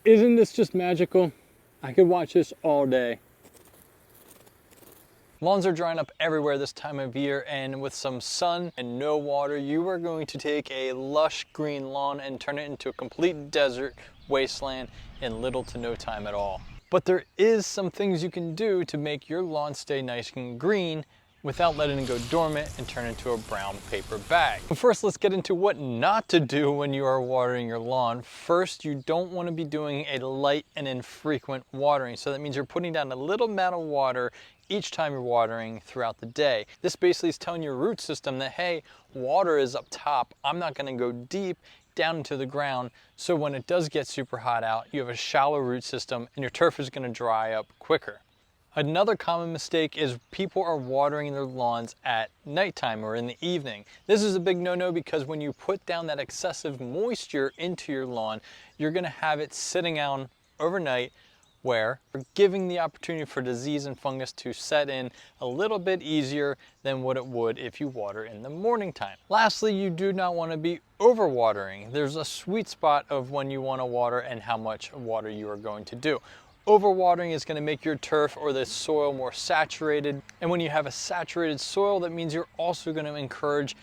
Isn't this just magical? I could watch this all day. Lawns are drying up everywhere this time of year, and with some sun and no water, you are going to take a lush green lawn and turn it into a complete desert wasteland in little to no time at all. But there is some things you can do to make your lawn stay nice and green without letting it go dormant and turn into a brown paper bag. But first, let's get into what not to do when you are watering your lawn. First, you don't want to be doing a light and infrequent watering. So that means you're putting down a little amount of water each time you're watering throughout the day. This basically is telling your root system that, hey, water is up top. I'm not going to go deep down into the ground. So when it does get super hot out, you have a shallow root system and your turf is going to dry up quicker. Another common mistake is people are watering their lawns at nighttime or in the evening. This is a big no-no because when you put down that excessive moisture into your lawn, you're going to have it sitting out overnight, where you're giving the opportunity for disease and fungus to set in a little bit easier than what it would if you water in the morning time. Lastly, you do not want to be overwatering. There's a sweet spot of when you want to water and how much water you are going to do. Overwatering is going to make your turf or the soil more saturated, and when you have a saturated soil, that means you're also going to encourage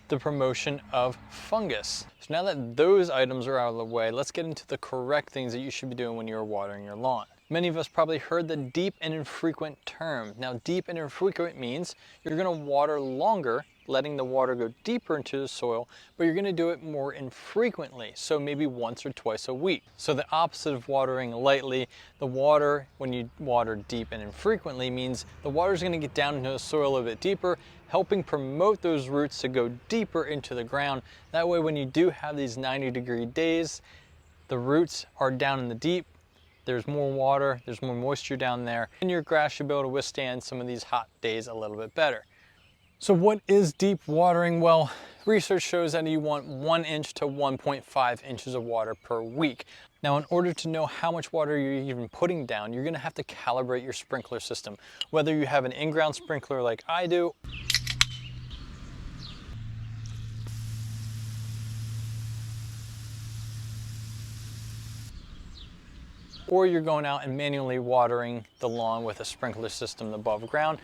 the promotion of fungus. So now that those items are out of the way, let's get into the correct things that you should be doing when you're watering your lawn. Many of us probably heard the deep and infrequent term. Now, deep and infrequent means you're going to water longer, letting the water go deeper into the soil, but you're going to do it more infrequently, so maybe once or twice a week. So the opposite of watering lightly, the water, when you water deep and infrequently, means the water is going to get down into the soil a bit deeper, helping promote those roots to go deeper into the ground. That way, when you do have these 90-degree days, the roots are down in the deep, there's more water, there's more moisture down there, and your grass should be able to withstand some of these hot days a little bit better. So what is deep watering? Well, research shows that you want 1 inch to 1.5 inches of water per week. Now, in order to know how much water you're even putting down, you're going to have to calibrate your sprinkler system. Whether you have an in-ground sprinkler like I do, or you're going out and manually watering the lawn with a sprinkler system above ground.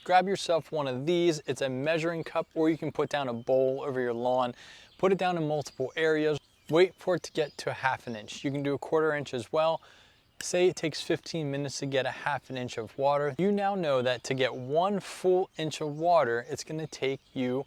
Grab yourself one of these. It's a measuring cup, or you can put down a bowl over your lawn. Put it down in multiple areas. Wait for it to get to a 1/2 inch. You can do a 1/4 inch as well. Say it takes 15 minutes to get a 1/2 inch of water. You now know that to get 1 full inch of water, it's going to take you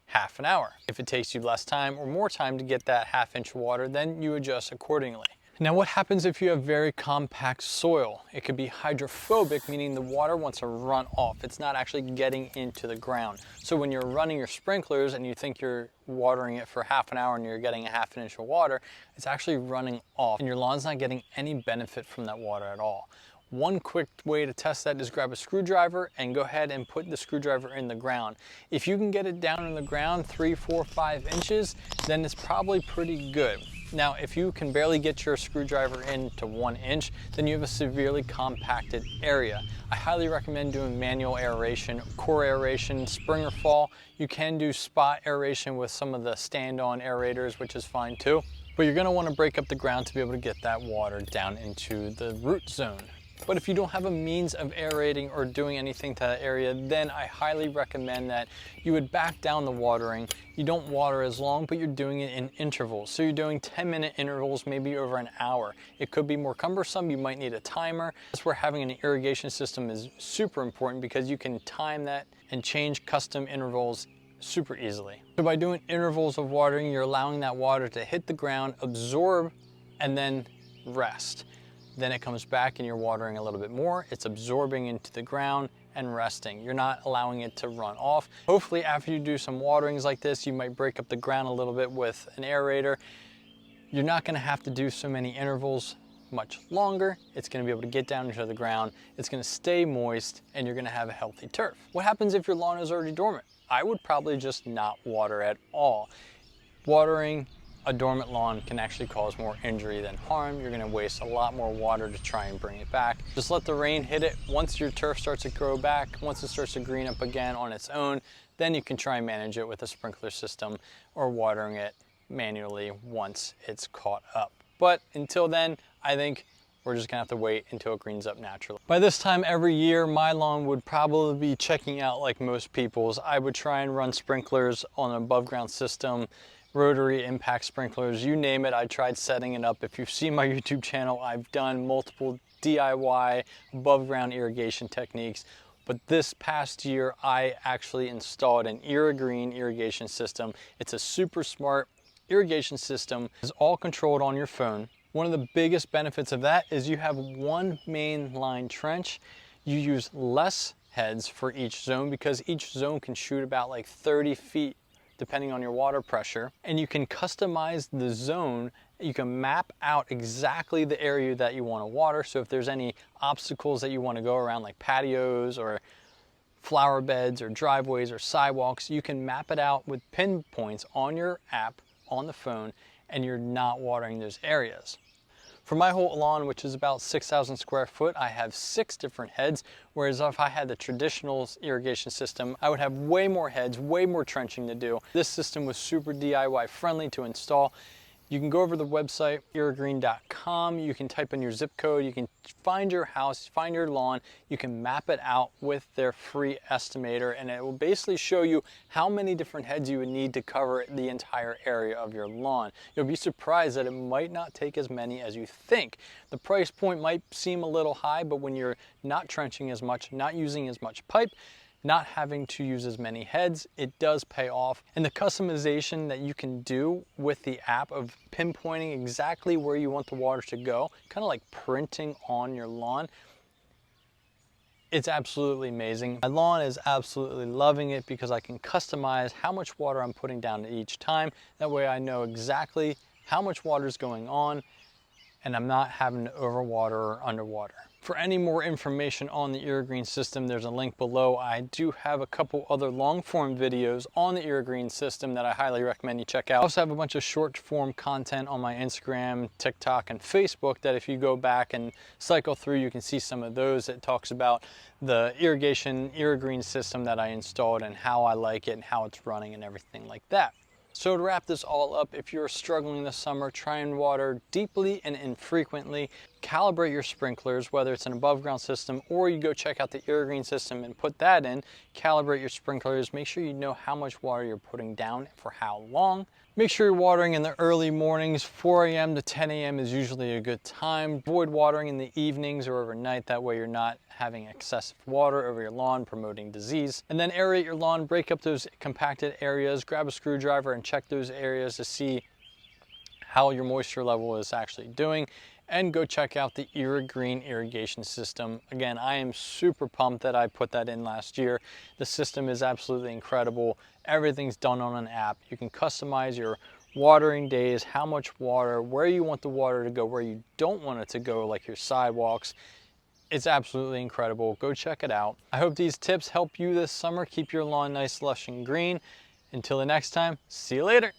1/2 hour. If it takes you less time or more time to get that 1/2 inch of water, then you adjust accordingly. Now, what happens if you have very compact soil? It could be hydrophobic, meaning the water wants to run off. It's not actually getting into the ground. So when you're running your sprinklers and you think you're watering it for 1/2 hour and you're getting a 1/2 inch of water, it's actually running off and your lawn's not getting any benefit from that water at all. One quick way to test that is grab a screwdriver and go ahead and put the screwdriver in the ground. If you can get it down in the ground 3, 4, 5 inches, then it's probably pretty good. Now, if you can barely get your screwdriver into 1 inch, then you have a severely compacted area. I highly recommend doing manual aeration, core aeration, spring or fall. You can do spot aeration with some of the stand-on aerators, which is fine too. But you're gonna wanna break up the ground to be able to get that water down into the root zone. But if you don't have a means of aerating or doing anything to that area, then I highly recommend that you would back down the watering. You don't water as long, but you're doing it in intervals. So you're doing 10-minute intervals, maybe over an hour. It could be more cumbersome. You might need a timer. That's where having an irrigation system is super important because you can time that and change custom intervals super easily. So by doing intervals of watering, you're allowing that water to hit the ground, absorb, and then rest. Then it comes back and you're watering a little bit more. It's absorbing into the ground and resting. You're not allowing it to run off. Hopefully after you do some waterings like this, you might break up the ground a little bit with an aerator. You're not gonna have to do so many intervals much longer. It's gonna be able to get down into the ground. It's gonna stay moist and you're gonna have a healthy turf. What happens if your lawn is already dormant? I would probably just not water at all. Watering a dormant lawn can actually cause more injury than harm. You're gonna waste a lot more water to try and bring it back. Just let the rain hit it. Once your turf starts to grow back, once it starts to green up again on its own, then you can try and manage it with a sprinkler system or watering it manually once it's caught up. But until then, I think we're just gonna have to wait until it greens up naturally. By this time every year, my lawn would probably be checking out like most people's. I would try and run sprinklers on an above ground system, rotary impact sprinklers, you name it. I tried setting it up. If you've seen my YouTube channel, I've done multiple DIY above ground irrigation techniques. But this past year, I actually installed an Green irrigation system. It's a super smart irrigation system. It's all controlled on your phone. One of the biggest benefits of that is you have one main line trench. You use less heads for each zone because each zone can shoot about like 30 feet depending on your water pressure. And you can customize the zone. You can map out exactly the area that you want to water. So if there's any obstacles that you want to go around, like patios or flower beds or driveways or sidewalks, you can map it out with pinpoints on your app on the phone, and you're not watering those areas. For my whole lawn, which is about 6,000 square foot, I have 6 different heads, whereas if I had the traditional irrigation system, I would have way more heads, way more trenching to do. This system was super DIY friendly to install. You can go over to the website, irrigreen.com. You can type in your zip code. You can find your house, find your lawn. You can map it out with their free estimator, and it will basically show you how many different heads you would need to cover the entire area of your lawn. You'll be surprised that it might not take as many as you think. The price point might seem a little high, but when you're not trenching as much, not using as much pipe, not having to use as many heads, it does pay off. And the customization that you can do with the app of pinpointing exactly where you want the water to go, kind of like printing on your lawn, it's absolutely amazing. My lawn is absolutely loving it because I can customize how much water I'm putting down each time. That way I know exactly how much water is going on and I'm not having to overwater or underwater. For any more information on the Irrigreen system, there's a link below. I do have a couple other long form videos on the Irrigreen system that I highly recommend you check out. I also have a bunch of short form content on my Instagram, TikTok, and Facebook that if you go back and cycle through, you can see some of those that talks about the Irrigreen system that I installed and how I like it and how it's running and everything like that. So to wrap this all up, if you're struggling this summer, try and water deeply and infrequently. Calibrate your sprinklers, whether it's an above ground system or you go check out the Irrigreen system and put that in. Calibrate your sprinklers, make sure you know how much water you're putting down for how long. Make sure you're watering in the early mornings. 4 a.m. to 10 a.m. is usually a good time. Avoid watering in the evenings or overnight. That way you're not having excessive water over your lawn, promoting disease. And then aerate your lawn, break up those compacted areas, grab a screwdriver and check those areas to see how your moisture level is actually doing. And go check out the Irrigreen irrigation system. Again, I am super pumped that I put that in last year. The system is absolutely incredible. Everything's done on an app. You can customize your watering days, how much water, where you want the water to go, where you don't want it to go, like your sidewalks. It's absolutely incredible. Go check it out. I hope these tips help you this summer. Keep your lawn nice, lush, and green. Until the next time, see you later.